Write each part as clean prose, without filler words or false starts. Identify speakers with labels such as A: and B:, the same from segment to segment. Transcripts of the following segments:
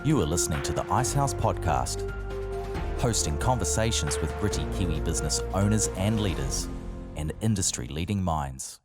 A: You are listening to the Icehouse podcast, hosting conversations with gritty Kiwi business owners and leaders and industry-leading minds.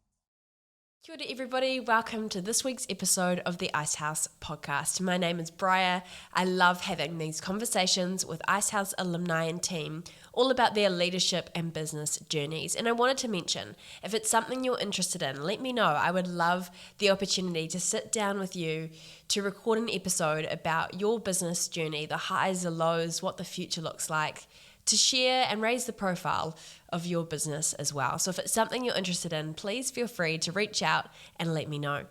B: Kia ora everybody, welcome to this week's episode of the Icehouse podcast. My name is Bryar. I love having these conversations with Icehouse alumni and team all about their leadership and business journeys. And I wanted to mention, if it's something you're interested in, let me know. I would love the opportunity to sit down with you to record an episode about your business journey, the highs, the lows, what the future looks like, to share and raise the profile of your business as well. So if it's something you're interested in, please feel free to reach out and let me know.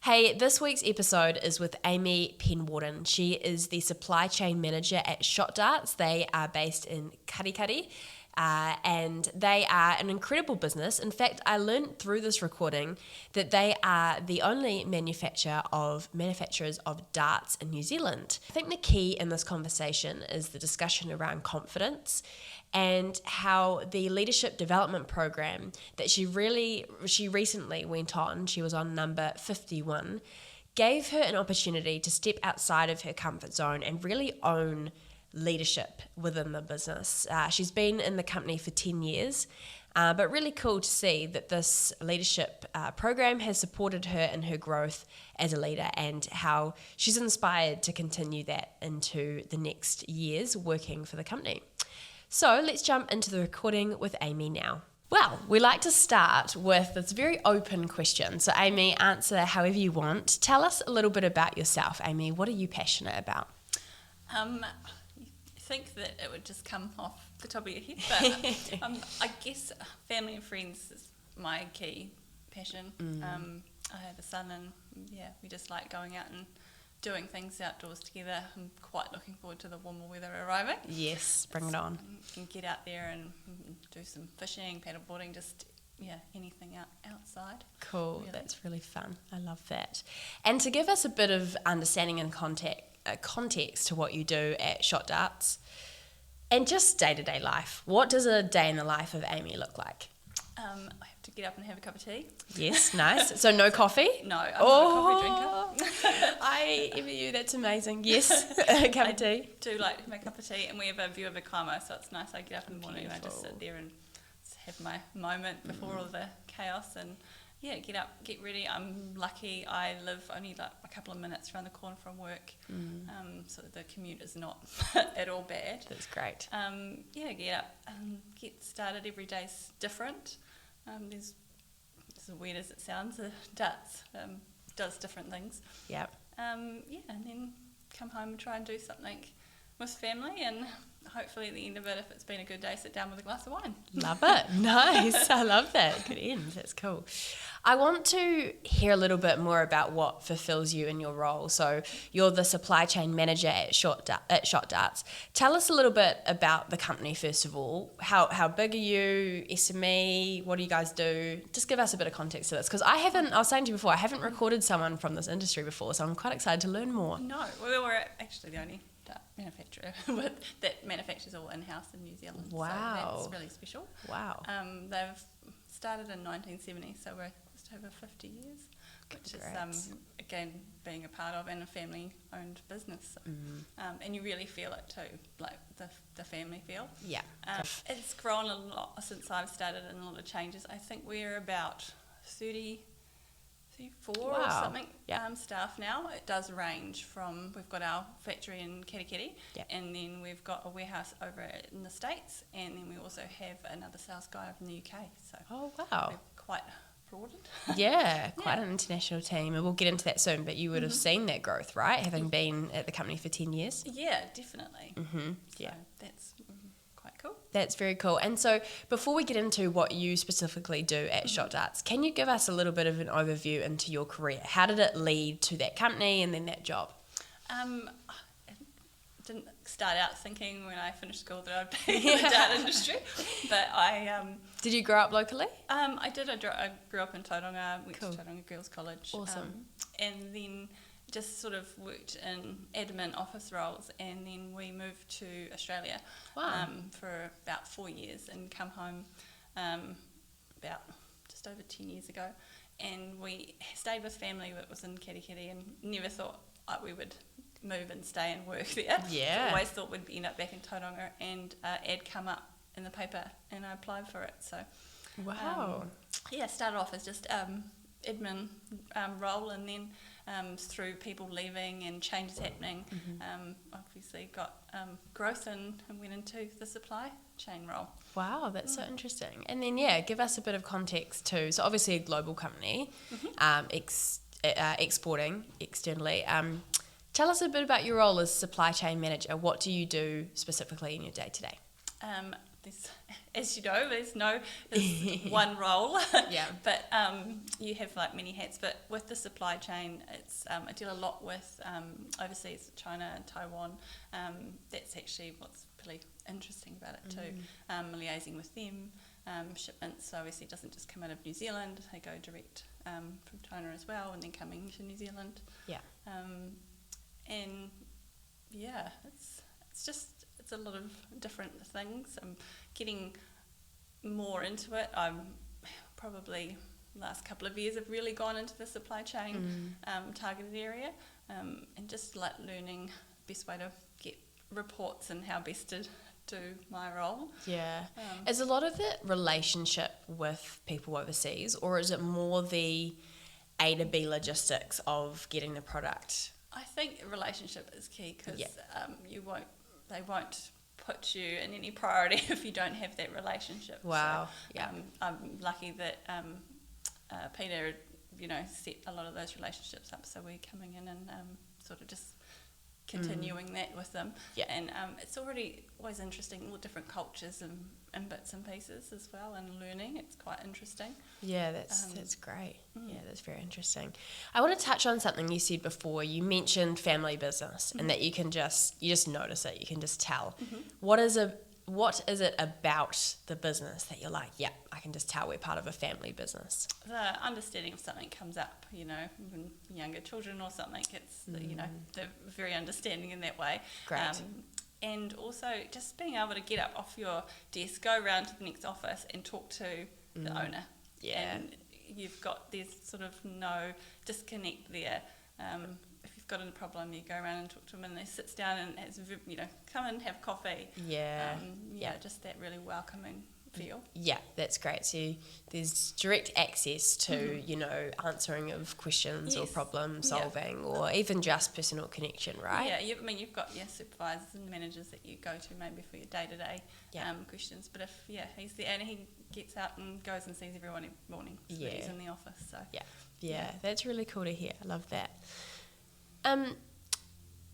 B: Hey, this week's episode is with Amy Penwarden. She is the supply chain manager at Shot Darts. They are based in Karikari. And they are an incredible business. In fact, I learned through this recording that they are the only manufacturers of darts in New Zealand. I think the key in this conversation is the discussion around confidence and how the leadership development program that she recently went on, she was on number 51, gave her an opportunity to step outside of her comfort zone and really own leadership within the business. She's been in the company for 10 years, but really cool to see that this leadership program has supported her in her growth as a leader and how she's inspired to continue that into the next years working for the company. So let's jump into the recording with Amy now. Well, we like to start with this very open question. So Amy, answer however you want. Tell us a little bit about yourself, Amy. What are you passionate about?
C: I think that it would just come off the top of your head, but I guess family and friends is my key passion. I have a son and we just like going out and doing things outdoors together. I'm quite looking forward to the warmer weather arriving.
B: Yes, bring it on.
C: You can get out there and do some fishing, paddleboarding, just anything outside.
B: Cool, really. That's really fun. I love that. And to give us a bit of understanding and context to what you do at Shot Darts and just day-to-day life, what does a day in the life of Amy look like?
C: I have to get up and have a cup of tea.
B: Yes, nice. So no coffee?
C: No, I'm not a coffee drinker.
B: I envy you, that's amazing. Yes, a cup of tea.
C: Do like to make a cup of tea, and we have a view of a Como, so it's nice. I get up in the morning and I just sit there and have my moment before all the chaos and get up, get ready. I'm lucky I live only like a couple of minutes around the corner from work, so the commute is not at all bad.
B: That's great.
C: Get up and get started. Every day's different. There's, as weird as it sounds, darts does different things.
B: Yep.
C: And then come home and try and do something with family, and hopefully at the end of it, if it's been a good day, sit down with a glass of wine.
B: Love it. Nice. I love that. Good end. That's cool. I want to hear a little bit more about what fulfills you in your role. So you're the supply chain manager at Shot Darts. Tell us a little bit about the company, first of all. How big are you? SME? What do you guys do? Just give us a bit of context to this, because I was saying to you before, I haven't recorded someone from this industry before, so I'm quite excited to learn more.
C: No, we're actually the only dart manufacturer that manufactures all in-house in New Zealand.
B: Wow.
C: So that's really special.
B: Wow.
C: They've started in 1970, so we're just over 50 years, which is, again, being a part of and a family-owned business. And you really feel it too, like the family feel.
B: Yeah.
C: It's grown a lot since I've started and a lot of changes. I think we're about 34 or something staff now. It does range from, we've got our factory in Karikari, and then we've got a warehouse over in the States, and then we also have another sales guy over in the UK. So we're quite broadened.
B: Yeah, quite an international team, and we'll get into that soon, but you would have seen that growth, right, having been at the company for 10 years?
C: Yeah, definitely. So that's quite cool.
B: That's very cool. And so before we get into what you specifically do at Shot Darts, can you give us a little bit of an overview into your career? How did it lead to that company and then that job?
C: I didn't start out thinking when I finished school that I'd be in the dart industry, but I...
B: Did you grow up locally?
C: I did. I grew up in Tauranga, went to Tauranga Girls College.
B: Awesome.
C: And then just sort of worked in admin office roles, and then we moved to Australia for about 4 years and come home about just over 10 years ago. And we stayed with family that was in Karikari and never thought we would move and stay and work there.
B: Yeah.
C: So always thought we'd end up back in Tauranga, and ad come up in the paper, and I applied for it. So
B: Wow.
C: started off as just admin role, and then through people leaving and changes happening, obviously got growth and went into the supply chain role.
B: Wow, that's so interesting. And then, give us a bit of context too. So obviously a global company, exporting externally. Tell us a bit about your role as supply chain manager. What do you do specifically in your day-to-day?
C: As you know, there's one role.
B: Yeah.
C: But you have like many hats. But with the supply chain, it's I deal a lot with overseas, China and Taiwan. That's actually what's really interesting about it too. Liaising with them, shipments. So obviously it doesn't just come out of New Zealand. They go direct from China as well, and then coming to New Zealand.
B: Yeah.
C: And yeah, it's a lot of different things. I'm getting more into it. I'm probably last couple of years have really gone into the supply chain targeted area, and just like learning best way to get reports and how best to do my role.
B: Yeah. Is a lot of it relationship with people overseas, or is it more the A to B logistics of getting the product?
C: I think relationship is key, because they won't put you in any priority if you don't have that relationship.
B: Wow.
C: So, I'm lucky that Peter, set a lot of those relationships up. So we're coming in and sort of just continuing that with them.
B: Yeah.
C: And it's always interesting, all different cultures and bits and pieces as well, and learning. It's quite interesting.
B: Yeah, that's great. Yeah, that's very interesting. I want to touch on something you said before. You mentioned family business, and that you just notice it. You can just tell. What is it about the business that you're like, yeah, I can just tell we're part of a family business?
C: The understanding of something comes up, when younger children or something, it's, they're very understanding in that way.
B: Great.
C: And also just being able to get up off your desk, go around to the next office and talk to the owner.
B: Yeah.
C: And there's sort of no disconnect there. If you've got a problem, you go around and talk to them, and they sits down and come and have coffee.
B: Yeah.
C: Just that really welcoming feel.
B: Yeah, that's great. So there's direct access to, answering of questions or problem solving, or even just personal connection, right?
C: Yeah, you've got your supervisors and managers that you go to maybe for your day-to-day questions. But if he's there and he gets out and goes and sees everyone every morning, so that he's in the office. So
B: yeah, that's really cool to hear. I love that.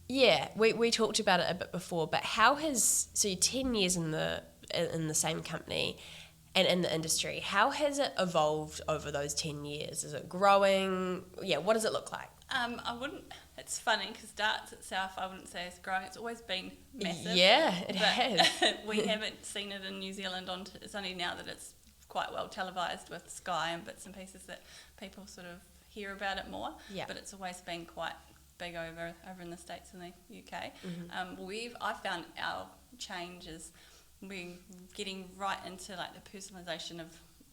B: We talked about it a bit before, but so you're 10 years in the same company and in the industry, how has it evolved over those 10 years? Is it growing? Yeah, what does it look like?
C: It's funny because darts itself, I wouldn't say it's growing. It's always been massive.
B: Yeah, it has.
C: We haven't seen it in New Zealand. It's only now that it's quite well televised with Sky and bits and pieces that people sort of hear about it more.
B: Yeah.
C: But it's always been quite big over in the States and the UK. I found our changes, we're getting right into like the personalisation of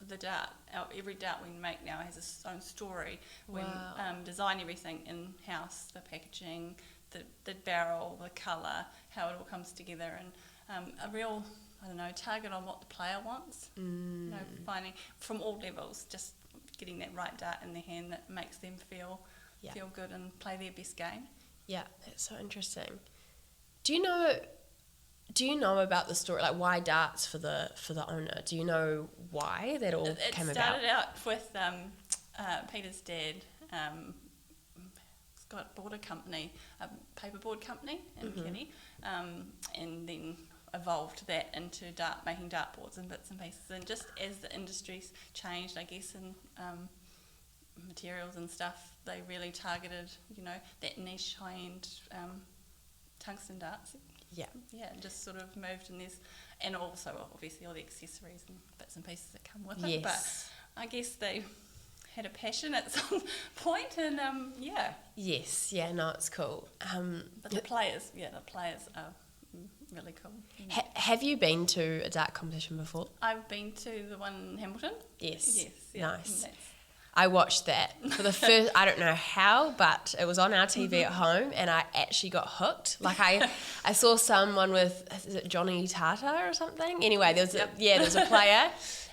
C: the dart. Every dart we make now has its own story.
B: Wow.
C: We design everything in-house, the packaging, the barrel, the colour, how it all comes together, and a real, target on what the player wants. Finding from all levels, just getting that right dart in their hand that makes them feel good and play their best game. Yeah,
B: that's so interesting. Do you know about the story, like why darts for the owner? Do you know why that all came about? It
C: started out with Peter's dad. Bought a company, a paperboard company in Kenny, and then evolved that into making dartboards and bits and pieces. And just as the industry's changed, I guess, and materials and stuff, they really targeted, that niche high-end tungsten darts. Yeah, just sort of moved, and also obviously all the accessories and bits and pieces that come with it. But I guess they had a passion at some point, and
B: Yes, no, it's cool.
C: But the players are really cool.
B: Have you been to a dart competition before?
C: I've been to the one in Hamilton.
B: Yes.
C: Yeah.
B: Nice. I watched that for the first, I don't know how, but it was on our TV at home and I actually got hooked. Like I saw someone with, is it Johnny Tata or something? Anyway, there was a player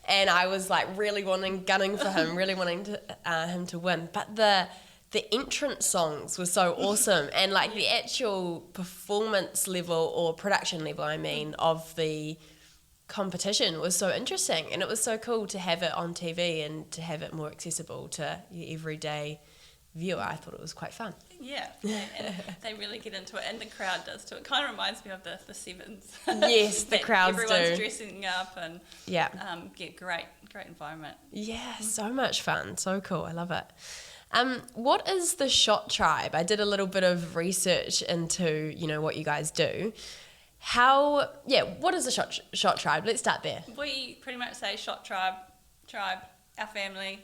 B: and I was like really gunning for him, really wanting him to win. But the entrance songs were so awesome and like the actual performance level or production level, of the competition was so interesting, and it was so cool to have it on TV and to have it more accessible to your everyday viewer. I thought it was quite fun.
C: Yeah, and they really get into it, and the crowd does too. It kind of reminds me of the Sevens.
B: Yes, the crowds
C: everyone's dressing up and get great environment.
B: Yeah, so much fun, so cool. I love it. What is the Shot Tribe? I did a little bit of research into what you guys do. What is the Shot Tribe? Let's start there.
C: We pretty much say Shot Tribe, our family,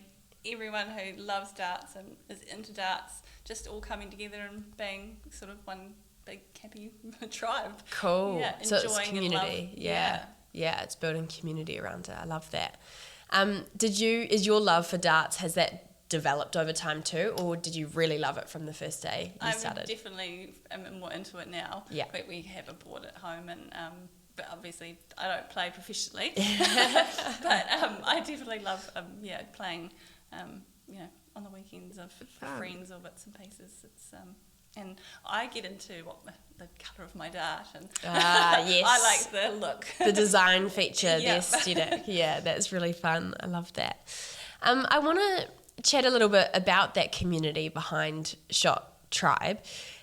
C: everyone who loves darts and is into darts, just all coming together and being sort of one big happy tribe.
B: Cool.
C: Yeah,
B: so
C: enjoying
B: it's community. Yeah, it's building community around it. I love that. Is your love for darts, has that developed over time too, or did you really love it from the first day you started?
C: I definitely am more into it now.
B: Yeah.
C: But we have a board at home, and but obviously I don't play professionally. But I definitely love playing on the weekends of friends or bits and pieces. It's and I get into the colour of my dart, and
B: yes,
C: I like the look,
B: the design feature, the aesthetic. Yeah, that's really fun. I love that. I want to chat a little bit about that community behind Shot Tribe.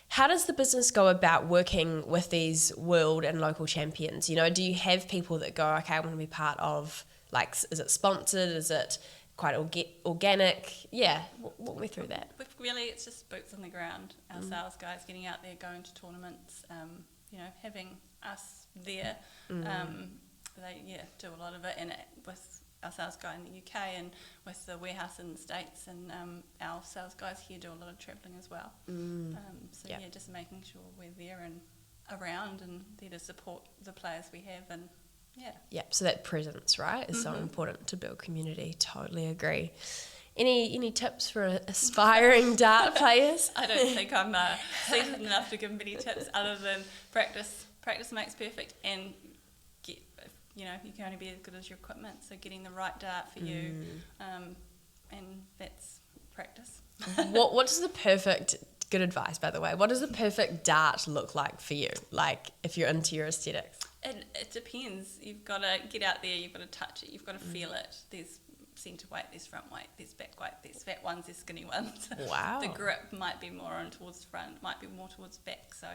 B: How does the business go about working with these world and local champions? Do you have people that go, okay, I want to be part of, like, is it sponsored? Is it quite organic? Yeah, walk me through that.
C: Really, it's just boots on the ground. Our sales guys getting out there, going to tournaments, having us there. They do a lot of it, and with our sales guy in the UK and with the warehouse in the States, and our sales guys here do a lot of travelling as well. Just making sure we're there and around and there to support the players we have, and
B: so that presence, right, is so important to build community. Totally agree. Any tips for aspiring dart players?
C: I don't think I'm seasoned enough to give many tips other than practice makes perfect, and you can only be as good as your equipment, so getting the right dart for you, and that's practice.
B: What does the perfect, good advice by the way, what does the perfect dart look like for you, like if you're into your aesthetics?
C: It depends. You've got to get out there, you've got to touch it, you've got to feel it. There's centre weight, there's front weight, there's back weight, there's fat ones, there's skinny ones.
B: Wow.
C: The grip might be more on towards front, might be more towards back, so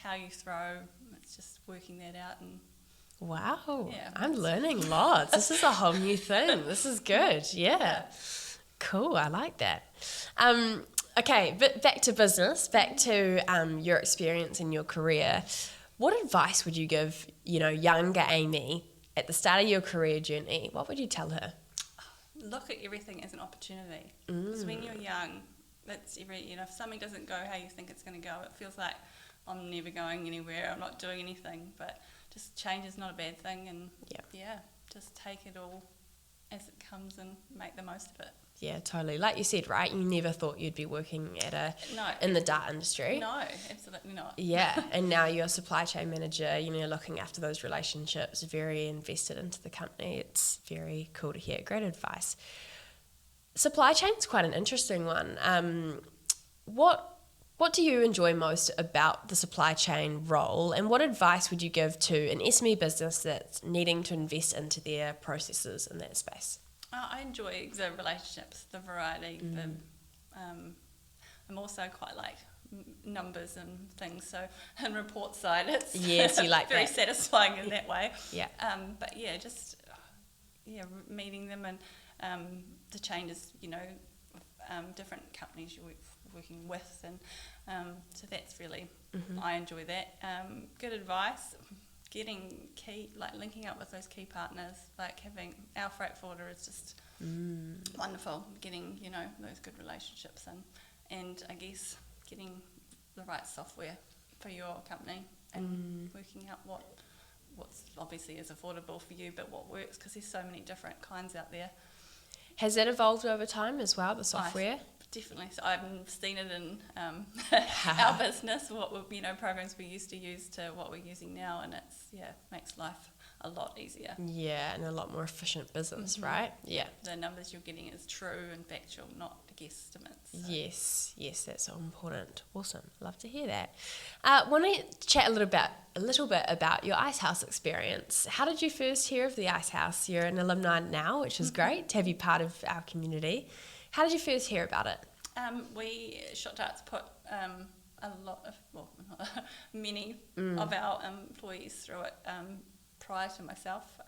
C: how you throw, it's just working that out. And
B: wow, I'm learning lots. This is a whole new thing. This is good. Yeah. Cool, I like that. Okay, but back to business, back to your experience in your career. What advice would you give, younger Amy at the start of your career journey? What would you tell her?
C: Look at everything as an opportunity. Because when you're young, if something doesn't go how you think it's going to go, it feels like I'm never going anywhere, I'm not doing anything, but just change is not a bad thing, and just take it all as it comes and make the most of it. Yeah,
B: totally. Like you said, right? You never thought you'd be working in the dart industry.
C: No, absolutely not.
B: Yeah, and now you're a supply chain manager. You're looking after those relationships, very invested into the company. It's very cool to hear. Great advice. Supply chain's quite an interesting one. What do you enjoy most about the supply chain role, and what advice would you give to an SME business that's needing to invest into their processes in that space?
C: I enjoy the relationships, the variety. I'm also quite like numbers and things, so on report side, it's
B: you like
C: very
B: that.
C: satisfying in that way.
B: Yeah.
C: Meeting them and the changes, different companies you're working with, and so that's really I enjoy that. Good advice, getting linking up with those key partners, like having our freight forwarder is just wonderful, getting those good relationships, and I guess getting the right software for your company, and working out what's obviously is affordable for you, but what works, because there's so many different kinds out there.
B: Has that evolved over time as well, the software?
C: Definitely. So I've seen it in our business, programs we used to use to what we're using now, and makes life a lot easier.
B: Yeah, and a lot more efficient business, right? Yeah.
C: The numbers you're getting is true and factual, not guesstimates. So.
B: Yes, that's so important. Awesome, love to hear that. Want to chat a little bit about your Icehouse experience. How did you first hear of the Icehouse? You're an alumni now, which is great to have you part of our community. How did you first hear about it?
C: We Shot Darts put many of our employees through it prior to myself,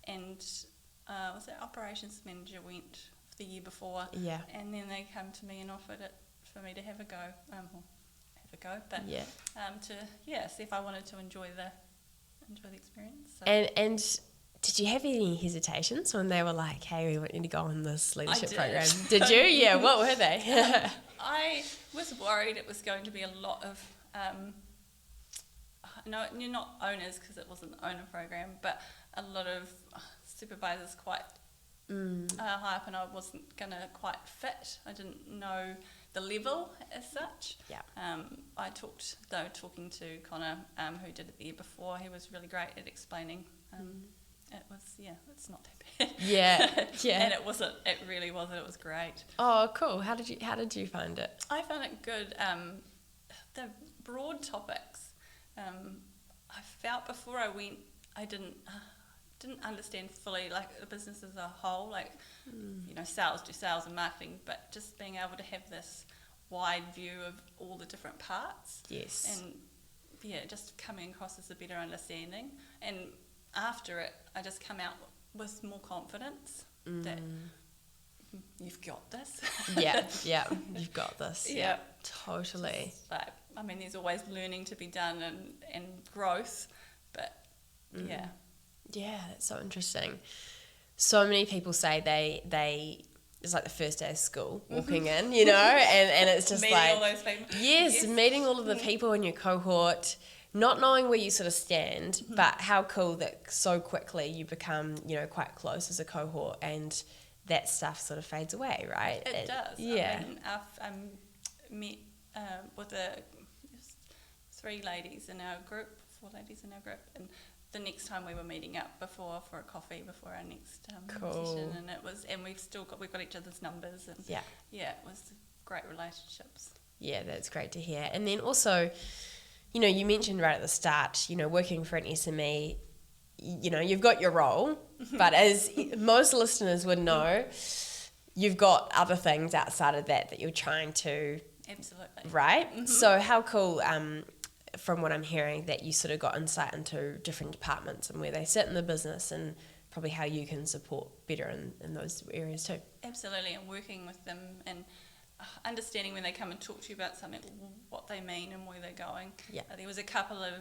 C: and was it operations manager went the year before, and then they come to me and offered it for me to have a go, to see if I wanted to enjoy the experience. So.
B: And did you have any hesitations when they were like, "Hey, we want you to go on this leadership program"? Did you? Yeah. What were they?
C: I was worried it was going to be a lot of no, you're not owners because it wasn't an owner program, but a lot of supervisors quite high up, and I wasn't going to quite fit. I didn't know the level as such.
B: Yeah.
C: Talking to Connor, who did it the year before, he was really great at explaining. It's not that bad.
B: Yeah.
C: And it wasn't. It really wasn't. It was great.
B: Oh, cool. How did you find it?
C: I found it good. The broad topics. I felt before I went, I didn't understand fully like the business as a whole, sales and marketing, but just being able to have this wide view of all the different parts.
B: Yes.
C: And just coming across as a better understanding. And after it, I just come out with more confidence that you've got this.
B: Yeah, you've got this. Yeah, totally.
C: But there's always learning to be done and growth, but
B: Yeah, that's so interesting. So many people say they it's like the first day of school walking in, and it's just
C: meeting
B: like
C: all those people.
B: Yes, meeting all of the people in your cohort, not knowing where you sort of stand, but how cool that so quickly you become, quite close as a cohort, and that stuff sort of fades away, right?
C: It does.
B: Yeah.
C: I've met with four ladies in our group, and the next time we were meeting up for a coffee before our next session, and we've got each other's numbers, and it was great relationships. Yeah,
B: that's great to hear. And then also, you mentioned right at the start, working for an SME, you've got your role, but as most listeners would know, you've got other things outside of that you're trying to.
C: Absolutely.
B: Right? Mm-hmm. So how cool, from what I'm hearing, that you sort of got insight into different departments and where they sit in the business, and probably how you can support better in those areas too.
C: Absolutely, and working with them and understanding when they come and talk to you about something, what they mean and where they're going.
B: Yeah.
C: There was a couple of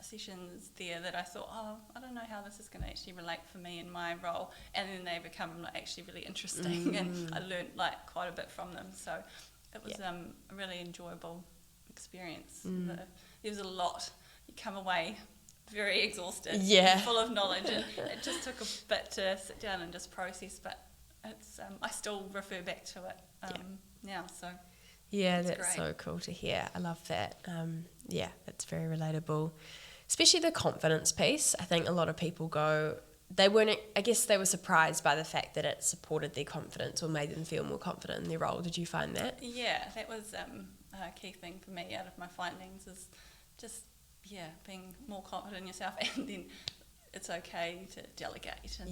C: sessions there that I thought, I don't know how this is going to actually relate for me in my role, and then they become actually really interesting, and I learned quite a bit from them. So it was a really enjoyable experience. There was a lot. You come away very exhausted, full of knowledge, and it just took a bit to sit down and just process, but it's I still refer back to it now, so that's great.
B: So cool to hear. I love that. That's very relatable, especially the confidence piece. I think a lot of people they were surprised by the fact that it supported their confidence or made them feel more confident in their role. Did you find that?
C: Yeah, that was a key thing for me out of my findings, is just being more confident in yourself, and then it's okay to delegate, and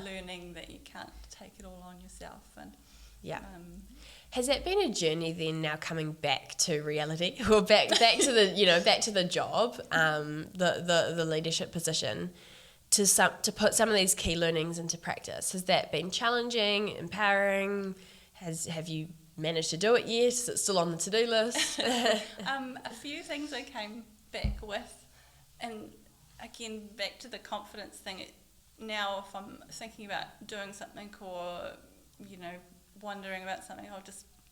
C: learning that you can't take it all on yourself. And
B: has that been a journey then, now coming back to reality, or back to the back to the job, the leadership position, to put some of these key learnings into practice? Has that been challenging, empowering? Have you managed to do it yet? Is it still on the to-do list?
C: A few things I came back with, and again, back to the confidence thing. Now, if I'm thinking about doing something, or wondering about something,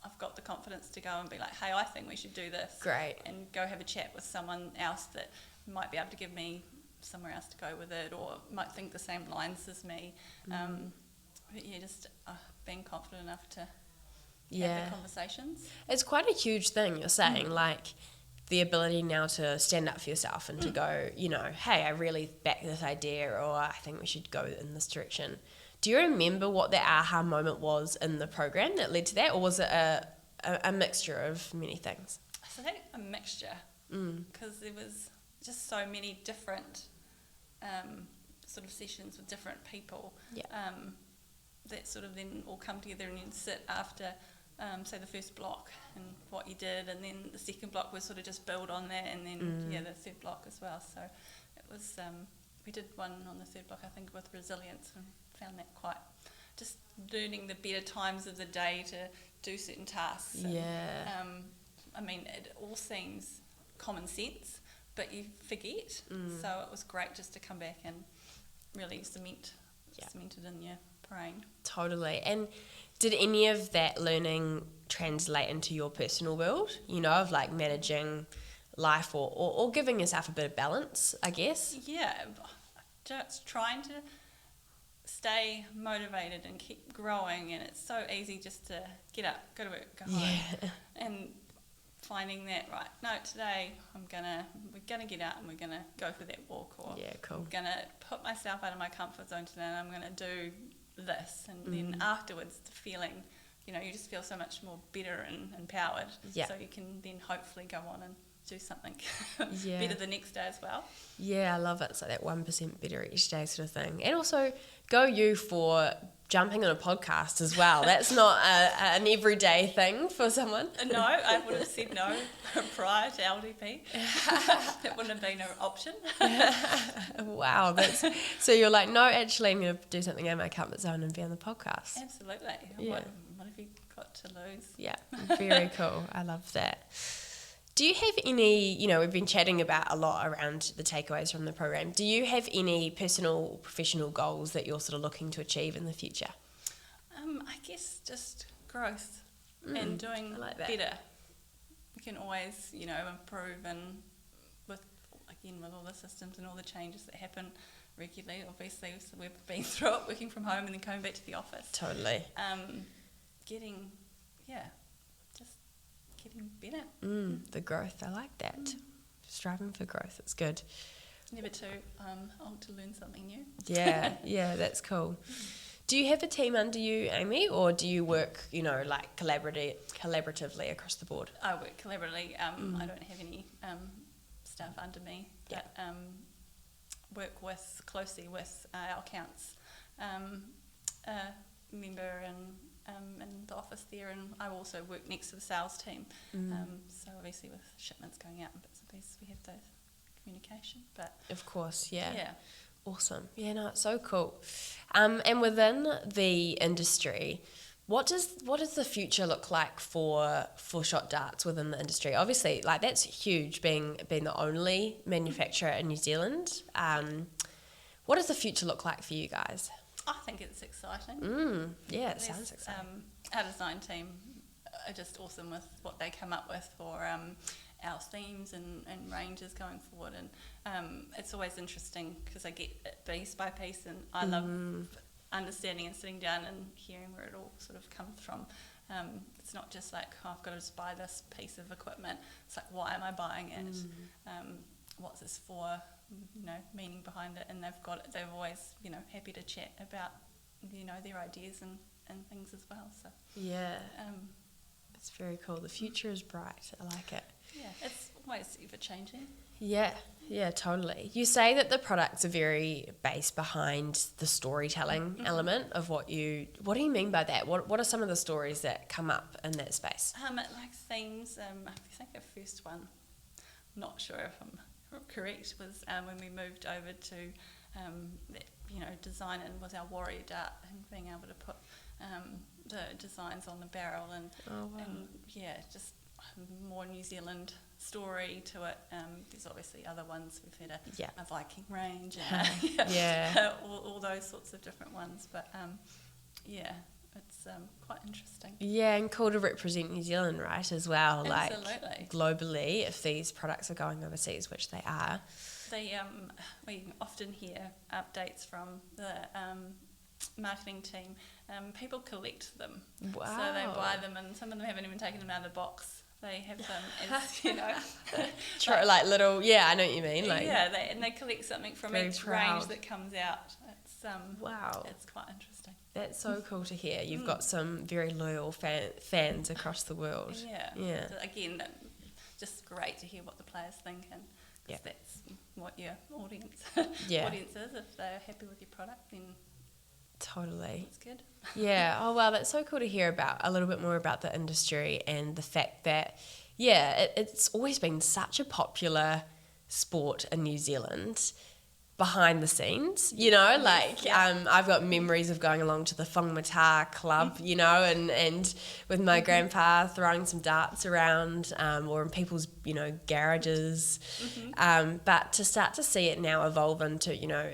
C: I've got the confidence to go and be like, hey, I think we should do this.
B: Great.
C: And go have a chat with someone else that might be able to give me somewhere else to go with it, or might think the same lines as me. But yeah, just being confident enough to have the conversations.
B: It's quite a huge thing, you're saying, like the ability now to stand up for yourself and to go, you know, hey, I really back this idea, or I think we should go in this direction. Do you remember what the aha moment was in the program that led to that, or was it a mixture of many things?
C: I think a mixture, because there was just so many different sort of sessions with different people that sort of then all come together, and you'd sit after, say, the first block and what you did, and then the second block was sort of just build on that, and then the third block as well. So it was we did one on the third block, I think, with resilience, and found that quite just learning the better times of the day to do certain tasks. And, I mean, it all seems common sense, but you forget. So it was great just to come back and really cement it in your brain.
B: Totally. And did any of that learning translate into your personal build, you know, of like managing life or giving yourself a bit of balance, I guess? Yeah,
C: just trying to stay motivated and keep growing, and it's so easy just to get up, go to work, go home, and finding that, right, no, today we're gonna get out and we're gonna go for that walk, or I'm gonna put myself out of my comfort zone today and I'm gonna do this, and then afterwards the feeling, you know, you just feel so much more better and empowered, so you can then hopefully go on and do something better the next day as well.
B: Yeah, I love it. So that 1% better each day sort of thing. And also go you for jumping on a podcast as well. That's not an everyday thing for someone.
C: No, I would have said no prior to LDP. That wouldn't have been an option.
B: Wow. So you're like, no, actually I'm going to do something out of my comfort zone and be on the podcast.
C: Absolutely.
B: Yeah.
C: What have you got to lose?
B: Yeah, very cool. I love that. Do you have any, you know, we've been chatting about a lot around the takeaways from the program. Do you have any personal or professional goals that you're sort of looking to achieve in the future?
C: I guess just growth and doing better. You can always, you know, improve, and with all the systems and all the changes that happen regularly, obviously, so we've been through it, working from home and then coming back to the office.
B: Totally.
C: Getting better.
B: The growth, I like that. Striving for growth, it's good.
C: Never too old to learn something new.
B: Yeah, that's cool. Do you have a team under you, Amy, or do you work, you know, like collaboratively across the board?
C: I work collaboratively. I don't have any staff under me, but work closely with our accounts member in the office there, and I also work next to the sales team. So obviously with shipments going out and bits and pieces, we have those communication. But
B: of course, yeah. Awesome. Yeah, no, it's so cool. And within the industry, what does the future look like for shot darts within the industry? Obviously, like that's huge, being the only manufacturer in New Zealand. What does the future look like for you guys?
C: I think it's exciting.
B: It sounds exciting.
C: Our design team are just awesome with what they come up with for our themes and ranges going forward, and it's always interesting because I get it piece by piece, and I love understanding and sitting down and hearing where it all sort of comes from. It's not just like, I've got to just buy this piece of equipment. It's like, why am I buying it? What's this for? You know, meaning behind it, and they're always, you know, happy to chat about, you know, their ideas and things as well. So
B: it's very cool. The future is bright. I like it.
C: Yeah, it's always ever changing.
B: Yeah, totally. You say that the products are very based behind the storytelling element of what do you mean by that? What are some of the stories that come up in that space?
C: Like themes. I think the first one, not sure if I'm correct, was when we moved over to you know, design, and was our warrior dart, and being able to put the designs on the barrel, and just more New Zealand story to it. There's obviously other ones. We've had a Viking range, and all those sorts of different ones, but it's quite interesting.
B: Yeah, and cool to represent New Zealand, right, as well.
C: Absolutely.
B: Like globally, if these products are going overseas, which they are.
C: We often hear updates from the marketing team. People collect them.
B: Wow.
C: So they buy them, and some of them haven't even taken them out of the box. They have them as, you know.
B: Like little, I know what you mean. Like,
C: they collect something from each
B: proud.
C: range that comes out. It's
B: wow.
C: It's quite interesting.
B: That's so cool to hear. You've got some very loyal fans across the world.
C: Yeah. So again, just great to hear what the players think, and that's what your audience is. If they're happy with your product, then
B: totally.
C: It's good.
B: Yeah. Oh, wow. That's so cool to hear about a little bit more about the industry and the fact that, it's always been such a popular sport in New Zealand behind the scenes, you know, I've got memories of going along to the Whangmata club, you know, and with my grandpa throwing some darts around, or in people's, you know, garages. But to start to see it now evolve into, you know,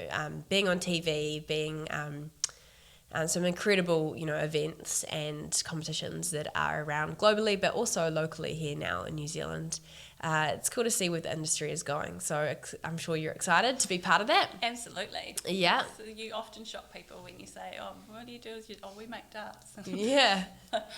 B: being on TV, being some incredible, you know, events and competitions that are around globally, but also locally here now in New Zealand. It's cool to see where the industry is going. So I'm sure you're excited to be part of that.
C: Absolutely.
B: Yeah.
C: So you often shock people when you say, "Oh, what do you do?" We make darts.
B: Yeah.
C: But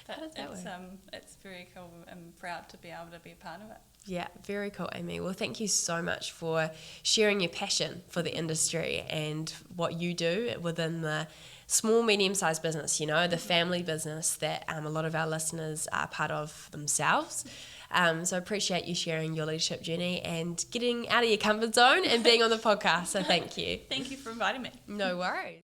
B: How does that work?
C: It's very cool. I'm proud to be able to be a part of it.
B: Yeah, very cool, Amy. Well, thank you so much for sharing your passion for the industry and what you do within the small, medium-sized business, you know, the family business that a lot of our listeners are part of themselves. So I appreciate you sharing your leadership journey and getting out of your comfort zone and being on the podcast. So thank you.
C: Thank you for inviting me.
B: No worries.